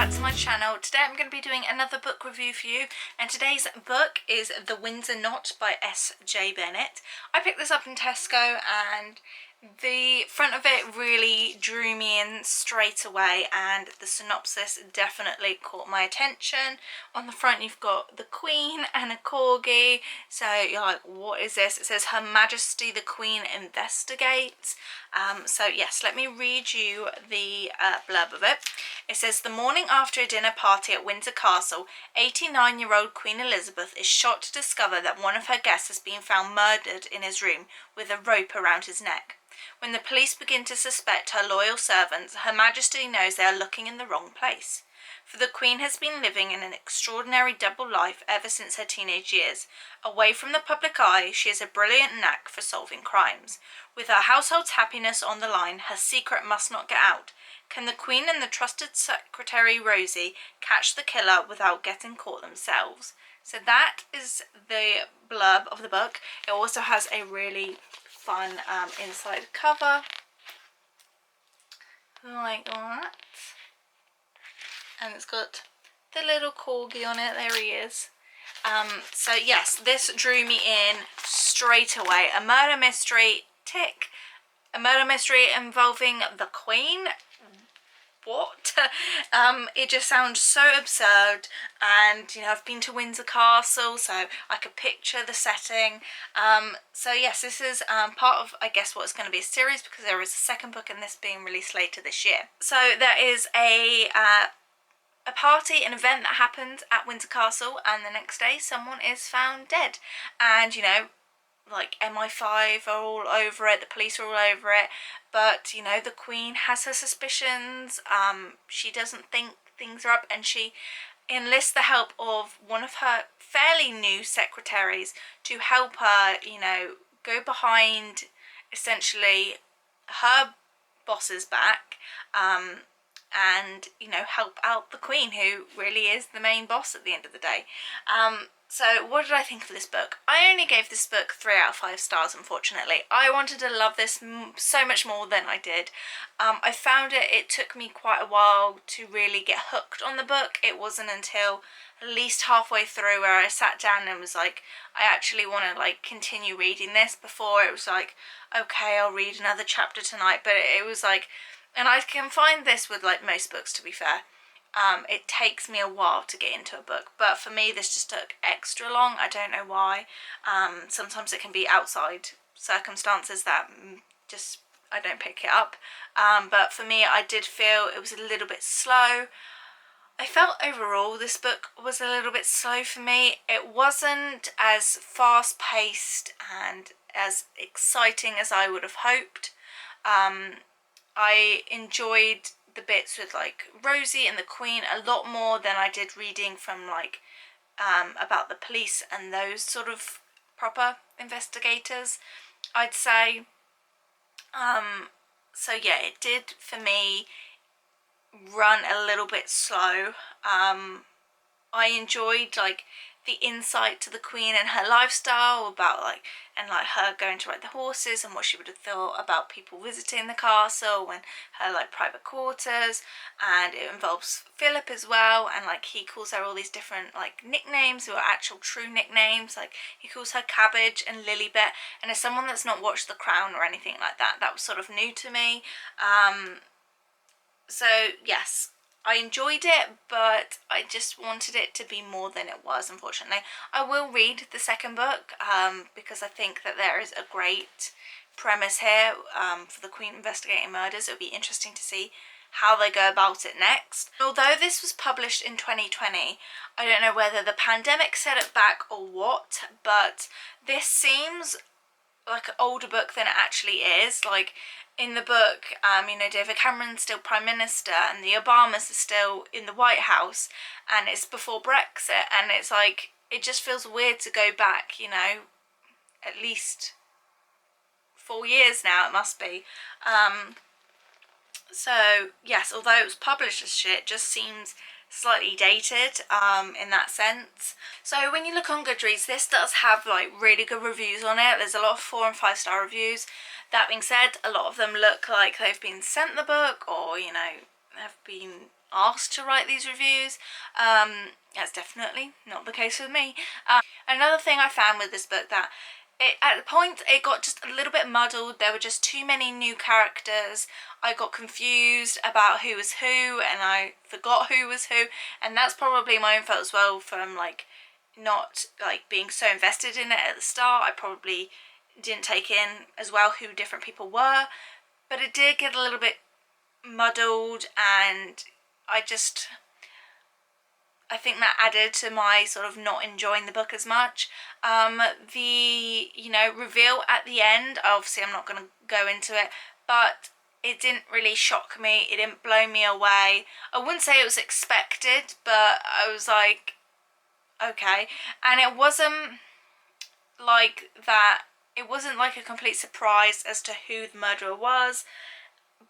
back to my channel. Today I'm going to be doing another book review for you, and today's book is The Windsor Knot by S.J. Bennett. I picked this up in Tesco and the front of it really drew me in straight away, and the synopsis definitely caught my attention. On the front you've got the Queen and a corgi, so you're like, what is this? It says Her Majesty the Queen investigates. So yes, let me read you the blurb of it. It says, the morning after a dinner party at Windsor Castle, 89-year-old Queen Elizabeth is shocked to discover that one of her guests has been found murdered in his room with a rope around his neck. When the police begin to suspect her loyal servants, Her Majesty knows they are looking in the wrong place. For the Queen has been living in an extraordinary double life ever since her teenage years. Away from the public eye, she has a brilliant knack for solving crimes. With her household's happiness on the line, her secret must not get out. Can the Queen and the trusted secretary Rosie catch the killer without getting caught themselves? So that is the blurb of the book. It also has a really fun inside cover like that, and it's got the little corgi on it. There he is. So yes, this drew me in straight away. A murder mystery, tick. A murder mystery involving the Queen, what? It just sounds so absurd, and you know, I've been to Windsor Castle, so I could picture the setting. So yes, this is part of, I guess, what's going to be a series, because there is a second book in this being released later this year. So there is a party, an event that happens at Windsor Castle, and the next day someone is found dead, and you know, like MI5 are all over it, the police are all over it, but you know, the Queen has her suspicions. She doesn't think things are up, and she enlists the help of one of her fairly new secretaries to help her, you know, go behind essentially her boss's back, and you know, help out the Queen, who really is the main boss at the end of the day. So what did I think of this book? I only gave this book 3 out of 5 stars, unfortunately. I wanted to love this so much more than I did. I found it took me quite a while to really get hooked on the book. It wasn't until at least halfway through where I sat down and was like, I actually want to like continue reading this. Before it was like, okay, I'll read another chapter tonight, but it was like, and I can find this with like most books, to be fair. It takes me a while to get into a book, but for me this just took extra long. I don't know why. Sometimes it can be outside circumstances that just I don't pick it up, but for me I did feel it was a little bit slow. I felt overall this book was a little bit slow for me. It wasn't as fast paced and as exciting as I would have hoped. I enjoyed the bits with like Rosie and the Queen a lot more than I did reading from like about the police and those sort of proper investigators, I'd say. So yeah, it did for me run a little bit slow. I enjoyed like the insight to the Queen and her lifestyle, about like, and like her going to ride the horses and what she would have thought about people visiting the castle and her like private quarters. And it involves Philip as well, and like he calls her all these different like nicknames who are actual true nicknames. Like he calls her Cabbage and Lilybet, and as someone that's not watched The Crown or anything like that, that was sort of new to me. So yes, I enjoyed it, but I just wanted it to be more than it was, unfortunately. I will read the second book because I think that there is a great premise here for the Queen investigating murders. It would be interesting to see how they go about it next. Although this was published in 2020, I don't know whether the pandemic set it back or what, but this seems like an older book than it actually is. Like in the book, you know, David Cameron's still Prime Minister and the Obamas are still in the White House, and it's before Brexit, and it's like, it just feels weird to go back, you know, at least 4 years now it must be. So yes, although it was published as shit, it just seems slightly dated in that sense. So when you look on Goodreads, this does have like really good reviews on it. There's a lot of 4 and 5 star reviews. That being said, a lot of them look like they've been sent the book, or you know, have been asked to write these reviews. That's definitely not the case with me. Another thing I found with this book, that at the point it got just a little bit muddled. There were just too many new characters. I got confused about who was who, and I forgot who was who, and that's probably my own fault as well, from like not like being so invested in it at the start. I probably didn't take in as well who different people were, but it did get a little bit muddled, and I think that added to my sort of not enjoying the book as much. The, reveal at the end, obviously I'm not going to go into it, but it didn't really shock me. It didn't blow me away. I wouldn't say it was expected, but I was like, okay. And it wasn't like that. It wasn't like a complete surprise as to who the murderer was.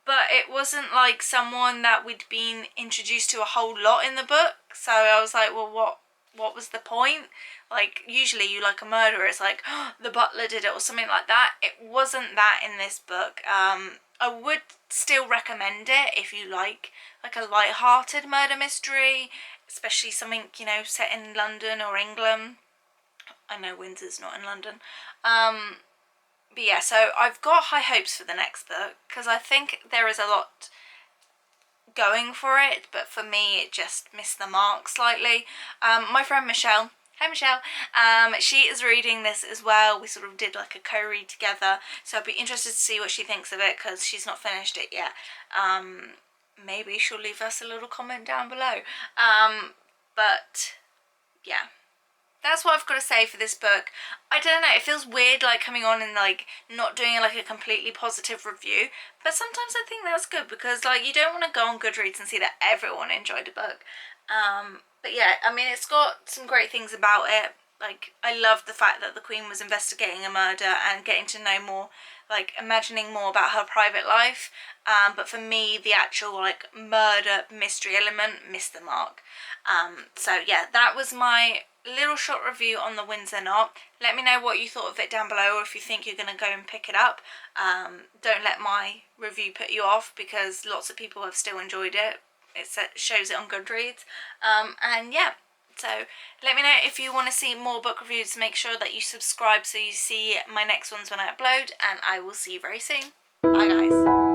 But it wasn't like someone that we'd been introduced to a whole lot in the book. So I was like, well, what was the point? Like, usually you like a murderer, it's like, oh, the butler did it or something like that. It wasn't that in this book. I would still recommend it if you like a light-hearted murder mystery, especially something, set in London or England. I know Windsor's not in London. But yeah, so I've got high hopes for the next book, because I think there is a lot going for it, but for me it just missed the mark slightly. My friend Michelle, hi Michelle, she is reading this as well. We sort of did like a co-read together, so I'd be interested to see what she thinks of it, because she's not finished it yet. Maybe she'll leave us a little comment down below. But yeah. That's what I've got to say for this book. I don't know, it feels weird like coming on and like not doing like a completely positive review, but sometimes I think that's good, because like you don't want to go on Goodreads and see that everyone enjoyed a book. But yeah, I mean, it's got some great things about it. Like, I love the fact that the Queen was investigating a murder and getting to know more, like imagining more about her private life. But for me, the actual like murder mystery element missed the mark. So yeah, that was my little short review on the Windsor Knot. Let me know what you thought of it down below, or if you think you're going to go and pick it up. Don't let my review put you off, because lots of people have still enjoyed it. It shows it on Goodreads. And yeah, so let me know if you want to see more book reviews. Make sure that you subscribe so you see my next ones when I upload, and I will see you very soon. Bye guys.